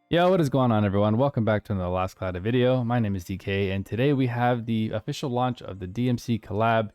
Yo, what is going on, everyone? Welcome back to another Last Cloudia video. My name is DK, and today we have the official launch of the DMC collab.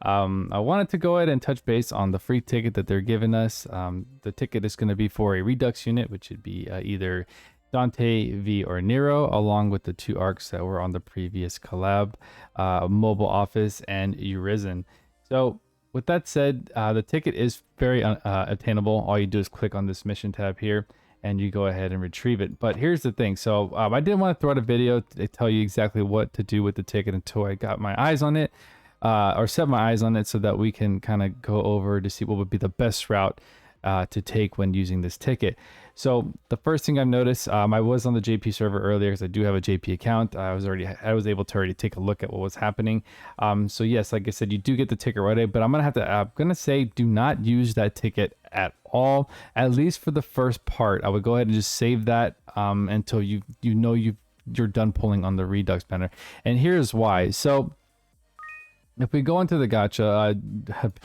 I wanted to go ahead and touch base on the free ticket that they're giving us. The ticket is going to be for a Redux unit, which would be either Dante, V, or Nero, along with the two arcs that were on the previous collab, Mobile Office and Urizen. So with that said, the ticket is very attainable. All you do is click on this mission tab here and you go ahead and retrieve it. But here's the thing. So I didn't want to throw out a video to tell you exactly what to do with the ticket until I got my eyes on it, or set my eyes on it, so that we can kind of go over to see what would be the best route to take when using this ticket. So the first thing I've noticed, I was on the JP server earlier because I do have a JP account. I was able to already take a look at what was happening. So yes, like I said, you do get the ticket right away, but I'm gonna say do not use that ticket at all, at least for the first part. I would go ahead and just save that until you're done pulling on the Redux banner. And here's why. So if we go into the gacha,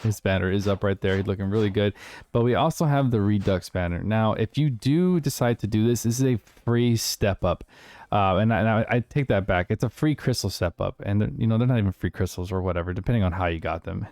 his banner is up right there. He's looking really good. But we also have the Redux banner. Now, if you do decide to do this, this is a free step up. And I take that back. It's a free crystal step up. And they're not even free crystals or whatever, depending on how you got them.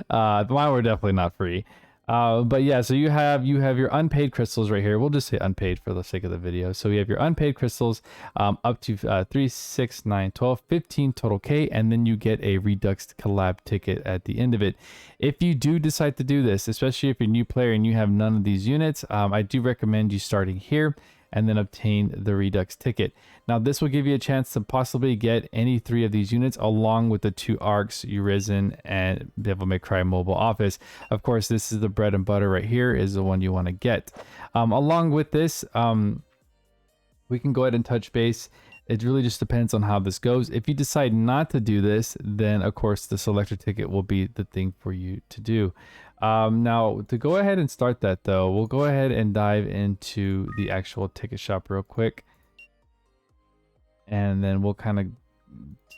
Mine were definitely not free. But yeah, so you have your unpaid crystals right here. We'll just say unpaid for the sake of the video. So you have your unpaid crystals up to 3, 6, 9, 12, 15 total K, and then you get a Redux collab ticket at the end of it. If you do decide to do this, especially if you're a new player and you have none of these units, I do recommend you starting here and then obtain the Redux ticket. Now this will give you a chance to possibly get any 3 of these units along with the 2 arcs, Urizen and Devil May Cry Mobile Office. Of course, this is the bread and butter right here, is the one you want to get. Along with this, we can go ahead and touch base. It really just depends on how this goes. If you decide not to do this, then of course the selector ticket will be the thing for you to do. Now to go ahead and start that though, we'll go ahead and dive into the actual ticket shop real quick. And then we'll kind of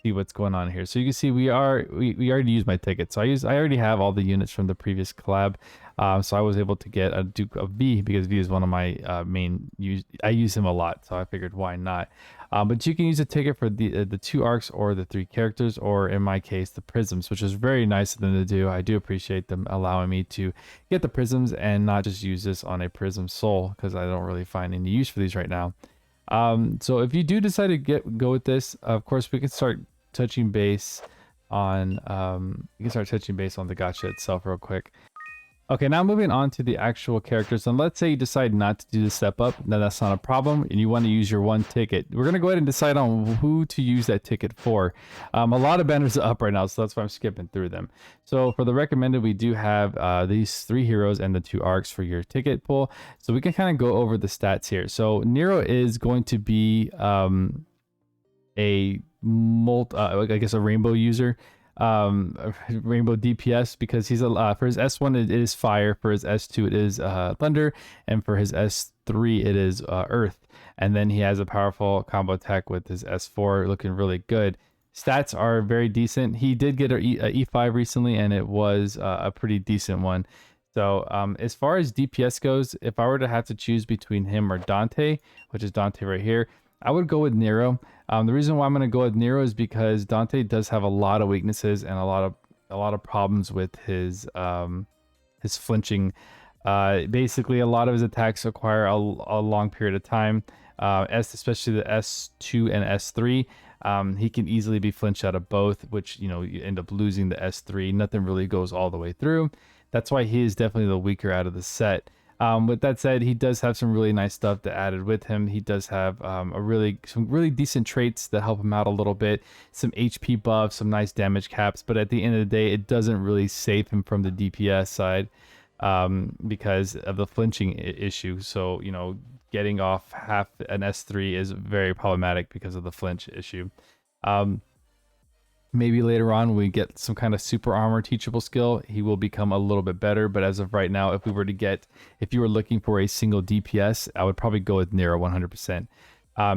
see what's going on here. So you can see we already used my ticket. So I already have all the units from the previous collab. So I was able to get a Duke of V because V is one of my main I use him a lot, so I figured why not. But you can use a ticket for the 2 arcs or the 3 characters, or in my case the prisms, which is very nice of them to do. I do appreciate them allowing me to get the prisms and not just use this on a prism soul, because I don't really find any use for these right now. So if you do decide to go with this, of course we can start touching base on the gacha itself real quick. Okay, now moving on to the actual characters. And let's say you decide not to do the step up. Now that's not a problem, and you want to use your 1 ticket. We're gonna go ahead and decide on who to use that ticket for. A lot of banners are up right now, so that's why I'm skipping through them. So for the recommended, we do have these 3 heroes and the 2 arcs for your ticket pool. So we can kind of go over the stats here. So Nero is going to be a rainbow user. Rainbow DPS, because he's a for his S1 it is fire, for his S2 it is thunder, and for his S3 it is earth. And then he has a powerful combo attack with his S4, looking really good. Stats are very decent. He did get a E5 recently, and it was a pretty decent one. So as far as DPS goes, if I were to have to choose between him or Dante, which is Dante right here, I would go with Nero. The reason why I'm going to go with Nero is because Dante does have a lot of weaknesses and a lot of problems with his flinching. Basically, a lot of his attacks require a long period of time. Especially the S2 and S3, he can easily be flinched out of both, which you end up losing the S3. Nothing really goes all the way through. That's why he is definitely the weaker out of the set. With that said, he does have some really nice stuff that added with him. He does have some really decent traits that help him out a little bit, some HP buffs, some nice damage caps, but at the end of the day, it doesn't really save him from the DPS side because of the flinching issue. So, getting off half an S3 is very problematic because of the flinch issue. Maybe later on when we get some kind of super armor teachable skill, he will become a little bit better. But as of right now, if you were looking for a single DPS, I would probably go with Nero 100%.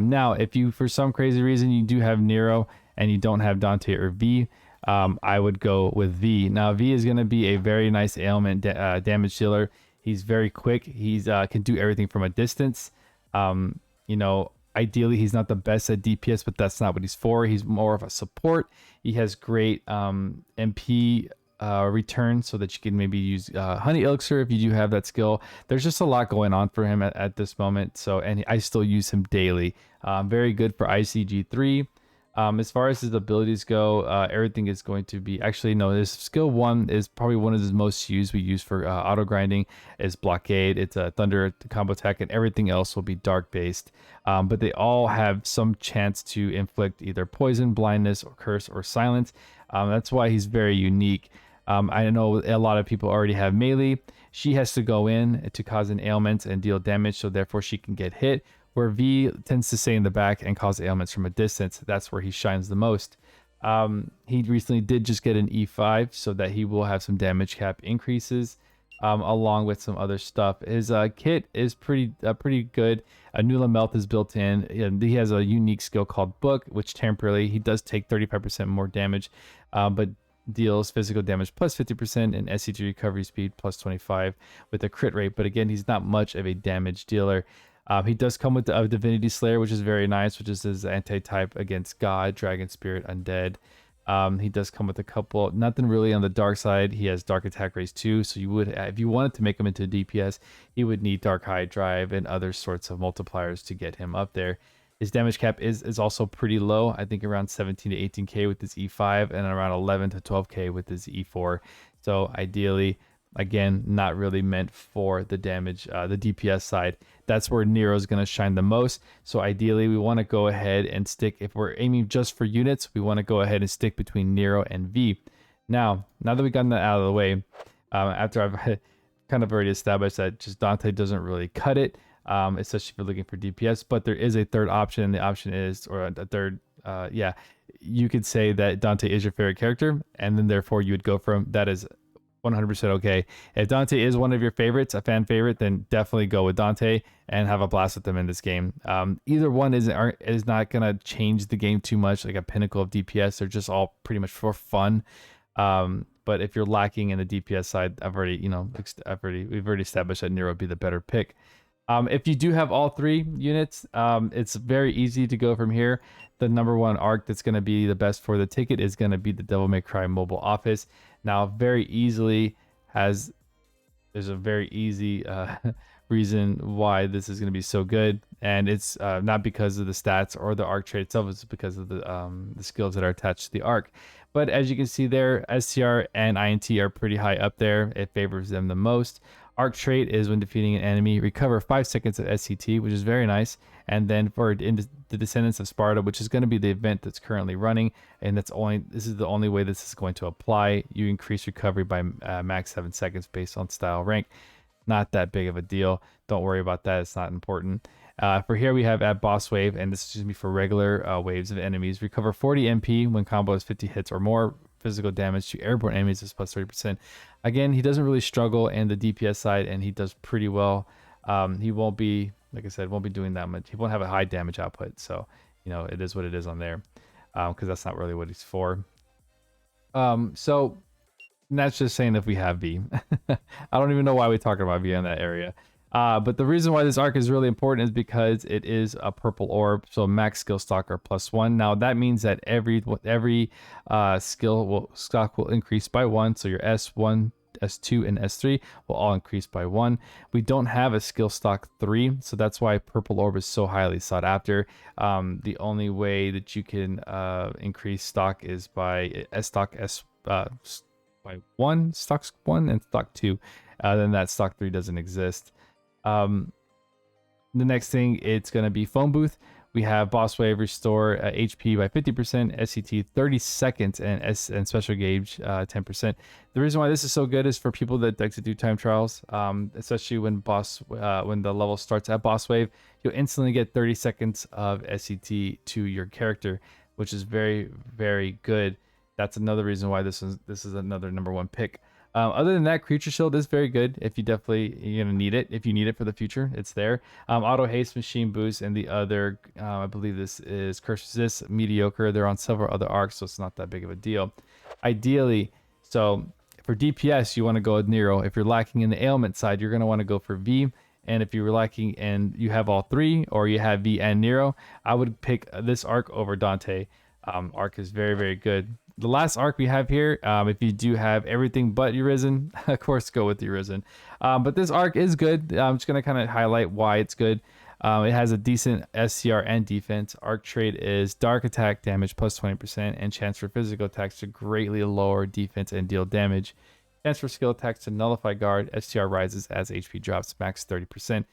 Now, if you, for some crazy reason, you do have Nero and you don't have Dante or V, I would go with V. Now, V is going to be a very nice ailment damage dealer. He's very quick. He's can do everything from a distance. You know, ideally he's not the best at DPS, but that's not what he's for. He's more of a support. He has great MP return, so that you can maybe use honey elixir if you do have that skill. There's just a lot going on for him at this moment. So, and I still use him daily. Very good for ICG3. As far as his abilities go, everything is going to be, actually no, his skill 1 is probably one of his most used. We use for auto grinding is blockade. It's a thunder combo attack, and everything else will be dark based. But they all have some chance to inflict either poison, blindness, or curse, or silence. That's why he's very unique. I know a lot of people already have melee. She has to go in to cause an ailment and deal damage, so therefore she can get hit. Where V tends to stay in the back and cause ailments from a distance. That's where he shines the most. He recently did just get an E5, so that he will have some damage cap increases, along with some other stuff. His kit is pretty good. Nula Melt is built in, and he has a unique skill called Book, which temporarily he does take 35% more damage, but deals physical damage plus 50% and SCG recovery speed plus 25 with a crit rate. But again, he's not much of a damage dealer. He does come with the Divinity Slayer, which is very nice, which is his anti-type against God, Dragon Spirit, Undead. He does come with a couple, nothing really on the dark side. He has Dark Attack Raise 2, so you would, if you wanted to make him into DPS, he would need Dark High Drive and other sorts of multipliers to get him up there. His damage cap is also pretty low. I think around 17 to 18k with his E5 and around 11 to 12k with his E4. So ideally, again, not really meant for the damage, the DPS side. That's where Nero is going to shine the most. So ideally, we want to go ahead and stick, if we're aiming just for units, we want to go ahead and stick between Nero and V. Now that we've gotten that out of the way, after I've kind of already established that just Dante doesn't really cut it, especially if you're looking for DPS, but there is a third option. The option is, or a third, yeah, you could say that Dante is your favorite character, and then therefore you would go for him. That is 100% okay. If Dante is one of your favorites, a fan favorite, then definitely go with Dante and have a blast with them in this game. Either one is not gonna change the game too much, like a pinnacle of DPS. They're just all pretty much for fun. But if you're lacking in the DPS side, we've already established that Nero would be the better pick. If you do have all 3 units, it's very easy to go from here. The number 1 arc that's going to be the best for the ticket is going to be the Devil May Cry mobile office. Now, very easily there's a very easy reason why this is going to be so good, and it's not because of the stats or the arc trait itself. It's because of the skills that are attached to the arc. But as you can see there, STR and INT are pretty high up there. It favors them the most. Arc trait is when defeating an enemy, recover 5 seconds of SCT, which is very nice. And then for the Descendants of Sparta, which is going to be the event that's currently running, and this is the only way this is going to apply. You increase recovery by max 7 seconds based on style rank. Not that big of a deal. Don't worry about that. It's not important. For here we have at boss wave, and this is going to be for regular waves of enemies. Recover 40 MP when combo is 50 hits or more. Physical damage to airborne enemies is plus 30%. Again, he doesn't really struggle in the DPS side, and he does pretty well. He won't be, like I said, won't be doing that much. He won't have a high damage output, so you know it is what it is on there, because that's not really what he's for. So that's just saying if we have V. I don't even know why we're talking about V in that area. But the reason why this arc is really important is because it is a purple orb, so max skill stock are +1. Now that means that every stock will increase by 1, so your S1, S2, and S3 will all increase by 1. We don't have a skill stock 3, so that's why purple orb is so highly sought after. The only way that you can increase stock is by stock by 1, stock 1, and stock 2. Then that stock 3 doesn't exist. The next thing, it's going to be phone booth. We have boss wave, restore HP by 50%, SCT 30 seconds, and special gauge 10%. The reason why this is so good is for people that like to do time trials, especially when the level starts at boss wave, you'll instantly get 30 seconds of SCT to your character, which is very, very good. That's another reason why this is another number 1 pick. Other than that, creature shield is very good. If you're gonna need it, if you need it for the future, it's there. Auto haste, machine boost, and the other, I believe this is curse resist, mediocre. They're on several other arcs, so it's not that big of a deal. Ideally, so for DPS, you want to go with Nero. If you're lacking in the ailment side, you're gonna want to go for V. And if you're lacking and you have all three, or you have V and Nero, I would pick this arc over Dante. Arc is very, very good. The last arc we have here, if you do have everything but Urizen, of course, go with Urizen. But this arc is good. I'm just going to kind of highlight why it's good. It has a decent SCR and defense. Arc trait is dark attack damage plus 20% and chance for physical attacks to greatly lower defense and deal damage. Chance for skill attacks to nullify guard. SCR rises as HP drops max 30%.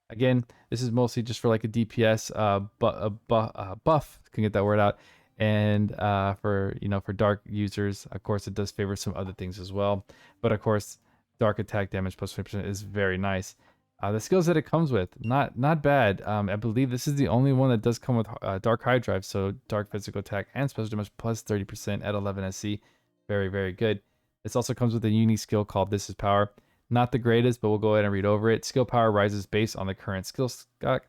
Again, this is mostly just for like a DPS buff. Can get that word out. And for dark users, of course, it does favor some other things as well. But of course, dark attack damage plus 20% is very nice. The skills that it comes with, not bad. I believe this is the only one that does come with dark high drive, so dark physical attack and special damage plus 30% at 11 SC. Very, very good. This also comes with a unique skill called This is Power. Not the greatest, but we'll go ahead and read over it. Skill power rises based on the current skill stock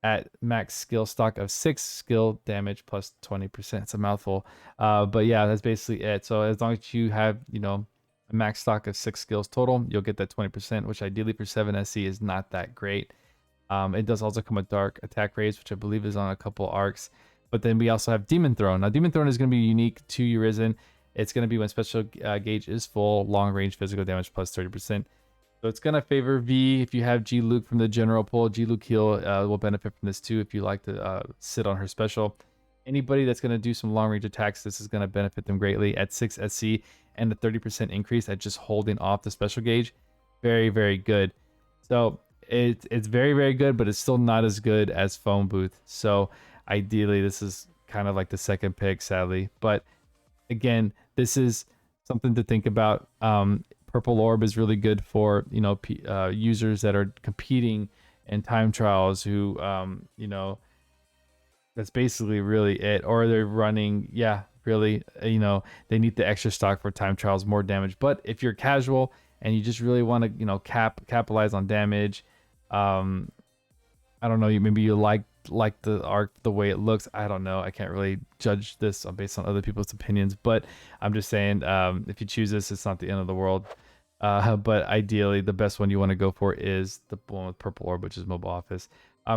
at max skill stock of 6 skill damage plus 20%. It's a mouthful. But yeah, that's basically it. So as long as you have, a max stock of 6 skills total, you'll get that 20%, which ideally for 7 SC is not that great. It does also come with dark attack raise, which I believe is on a couple arcs. But then we also have Demon Throne. Now, Demon Throne is going to be unique to Urizen. It's going to be when special gauge is full, long range physical damage plus 30%. So it's going to favor V. If you have G Luke from the general pool, G Luke heal will benefit from this too if you like to sit on her special. Anybody that's going to do some long range attacks, this is going to benefit them greatly at 6 SC and a 30% increase at just holding off the special gauge. Very, very good. So it's very, very good, but it's still not as good as Phone Booth. So ideally, this is kind of like the second pick, sadly. But again, this is something to think about. Purple Orb is really good for users that are competing in time trials who that's basically really it. Or they're running, really, they need the extra stock for time trials, more damage. But if you're casual and you just really want to capitalize on damage, I don't know, maybe you like the arc the way it looks. I don't know, I can't really judge this based on other people's opinions, but I'm just saying, if you choose this, it's not the end of the world. But ideally the best one you want to go for is the one with Purple Orb, which is Mobile Office.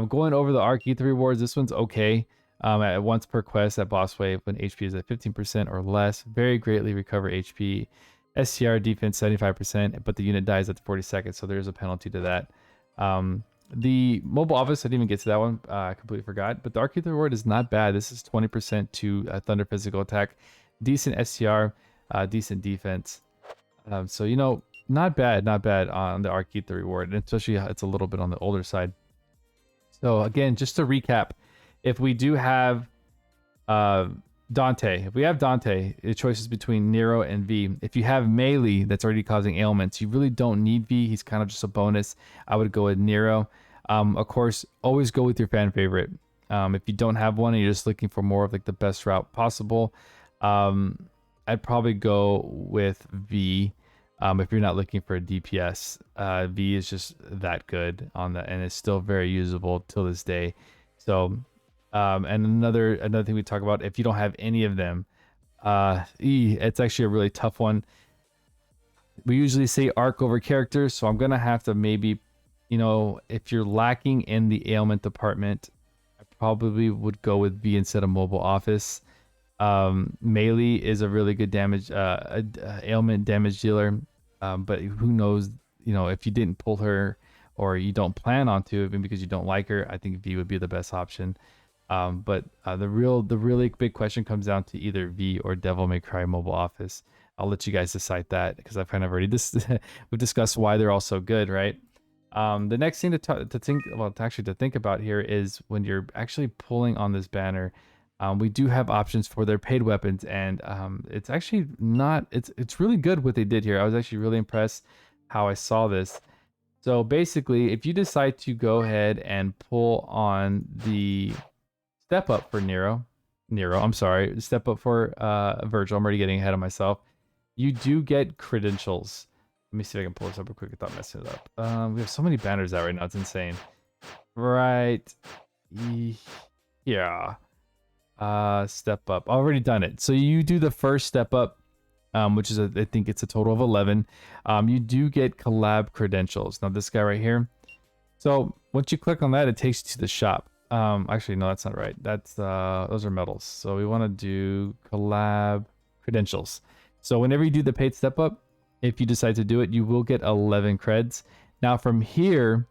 Going over the arc E3 rewards, this one's okay. At once per quest at boss wave when HP is at 15% or less, very greatly recover HP. SCR defense 75%, but the unit dies at 40 seconds, so there's a penalty to that. The Mobile Office, I didn't even get to that one. I completely forgot. But the Arc Ether Reward is not bad. This is 20% to Thunder Physical Attack. Decent SCR, decent defense. So, not bad on the Arc Ether Reward. And especially it's a little bit on the older side. So, again, just to recap, if we do have Dante, the choice is between Nero and V. If you have melee that's already causing ailments, you really don't need V. He's kind of just a bonus. I would go with Nero. Of course, always go with your fan favorite. If you don't have one and you're just looking for more of like the best route possible, I'd probably go with V. If you're not looking for a DPS, V is just that good on that, and it's still very usable till this day. So, and another thing we talk about, if you don't have any of them, it's actually a really tough one. We usually say arc over characters, so I'm gonna have to maybe, if you're lacking in the ailment department, I probably would go with V instead of Mobile Office. Melee is a really good damage ailment damage dealer, but who knows, if you didn't pull her or you don't plan on to, even because you don't like her, I think V would be the best option. But the really big question comes down to either V or Devil May Cry Mobile Office. I'll let you guys decide that, because I've kind of already we've discussed why they're all so good, right? The next thing to think about here is when you're actually pulling on this banner, we do have options for their paid weapons, and it's actually not, it's really good what they did here. I was actually really impressed how I saw this. So basically, if you decide to go ahead and pull on the step up for step up for Virgil, I'm already getting ahead of myself, you do get credentials. Let me see if I can pull this up real quick without messing it up. We have so many banners out right now, it's insane. Right, yeah. Step up, already done it. So you do the first step up, which is I think it's a total of 11. You do get collab credentials. Now this guy right here, So once you click on that, it takes you to the shop. Actually, no, that's not right. That's those are medals. So we want to do collab credentials. So whenever you do the paid step up, if you decide to do it, you will get 11 creds. Now from here,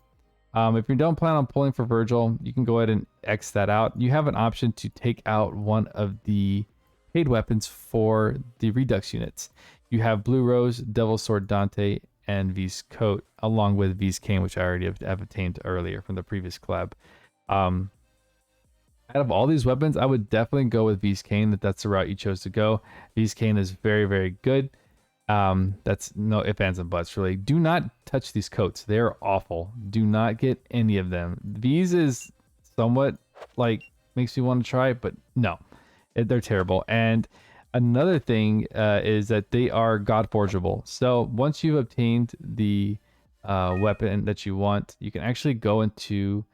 if you don't plan on pulling for Virgil, you can go ahead and X that out. You have an option to take out one of the paid weapons for the Redux units. You have Blue Rose, Devil's Sword Dante, and V's Coat, along with V's Cane, which I already have obtained earlier from the previous collab. Out of all these weapons, I would definitely go with V's Cane, that's the route you chose to go. V's Cane is very, very good. That's no ifs, ands, and buts, really. Do not touch these coats. They're awful. Do not get any of them. These is somewhat like makes me want to try it, but no, they're terrible. And another thing is that they are God forgeable. So once you've obtained the weapon that you want, you can actually go into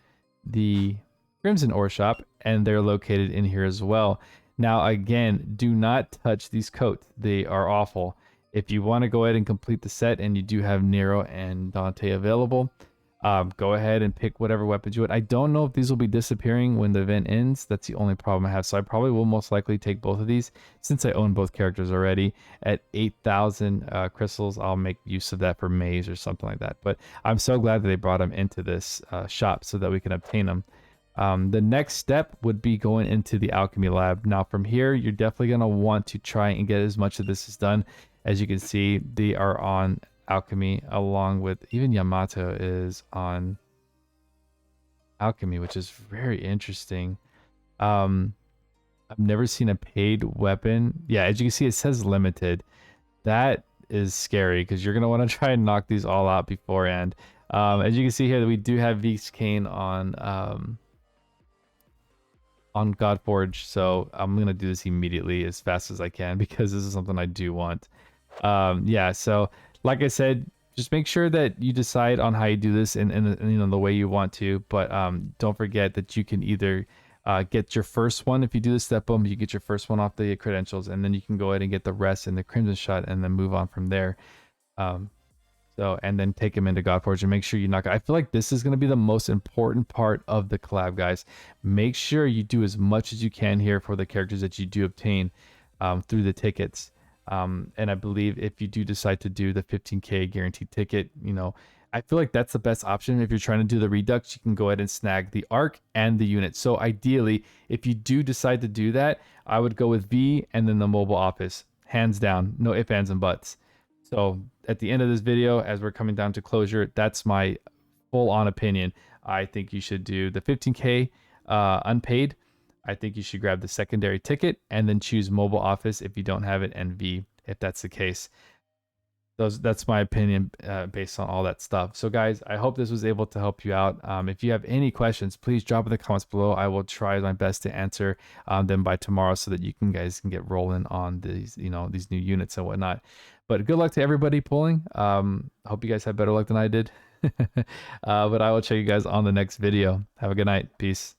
the Crimson Ore shop, and they're located in here as well. Now, again, do not touch these coats. They are awful. If you want to go ahead and complete the set and you do have Nero and Dante available, go ahead and pick whatever weapons you want. I don't know if these will be disappearing when the event ends. That's the only problem I have. So I probably will most likely take both of these since I own both characters already. At 8,000 crystals, I'll make use of that for Maze or something like that. But I'm so glad that they brought them into this shop so that we can obtain them. The next step would be going into the alchemy lab. Now from here, you're definitely going to want to try and get as much of this as done. As you can see, they are on alchemy, along with even Yamato is on alchemy, which is very interesting. I've never seen a paid weapon. Yeah, as you can see, it says limited. That is scary because you're going to want to try and knock these all out beforehand. As you can see here, we do have V's Cane on Godforge, so I'm gonna do this immediately as fast as I can because this is something I do want. Yeah, so like I said, just make sure that you decide on how you do this in you know, the way you want to, but don't forget that you can either get your first one. If you do the step bump, you get your first one off the credentials, and then you can go ahead and get the rest in the Crimson Shot and then move on from there. So, and then take him into Godforge and make sure you knock. I feel like this is going to be the most important part of the collab, guys. Make sure you do as much as you can here for the characters that you do obtain through the tickets. And I believe if you do decide to do the 15K guaranteed ticket, you know, I feel like that's the best option. If you're trying to do the Redux, you can go ahead and snag the ARK and the unit. So ideally, if you do decide to do that, I would go with V and then the mobile office. Hands down, no ifs, ands, and buts. So at the end of this video, as we're coming down to closure, that's my full-on opinion. I think you should do the 15K unpaid. I think you should grab the secondary ticket and then choose mobile office if you don't have it, and V if that's the case. That's my opinion based on all that stuff. So guys, I hope this was able to help you out. If you have any questions, please drop in the comments below. I will try my best to answer them by tomorrow so that you guys can get rolling on these, you know, these new units and whatnot. But good luck to everybody pulling. I hope you guys had better luck than I did. But I will check you guys on the next video. Have a good night. Peace.